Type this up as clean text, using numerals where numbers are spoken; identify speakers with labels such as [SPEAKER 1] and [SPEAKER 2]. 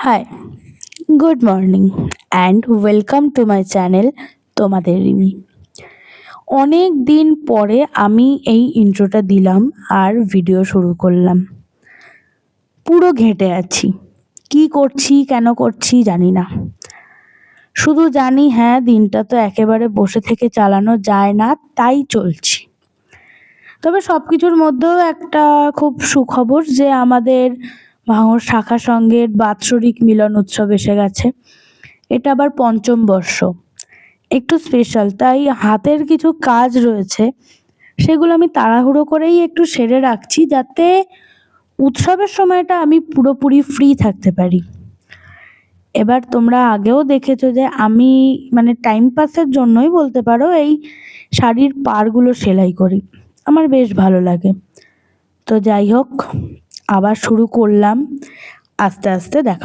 [SPEAKER 1] High, good morning and welcome to my channel তোমাদের রিমি। অনেক দিন পরে আমি এই ইন্ট্রোটা দিলাম আর ভিডিও শুরু করলাম। পুরো ঘেঁটে আছি, কি করছি কেন করছি জানি না। শুধু জানি হ্যাঁ, দিনটা তো একেবারে বসে থেকে চালানো যায় না, তাই চলছি। তবে সব কিছুর মধ্যেও একটা খুব সুখবর যে আমাদের ভাঙড় শাখা সংঘের বাৎসরিক মিলন উৎসব এসে গেছে। এটা আবার পঞ্চম বর্ষ, একটু স্পেশাল, তাই হাতের কিছু কাজ রয়েছে, সেগুলো আমি তাড়াহুড়ো করেই একটু সেরে রাখছি যাতে উৎসবের সময়টা আমি পুরোপুরি ফ্রি থাকতে পারি। এবার তোমরা আগেও দেখেছো যে আমি টাইম পাসের জন্যই বলতে পারো এই শাড়ির পাড়গুলো সেলাই করি, আমার বেশ ভালো লাগে। তো যাই হোক, আবার শুরু করলাম, আস্তে আস্তে দেখা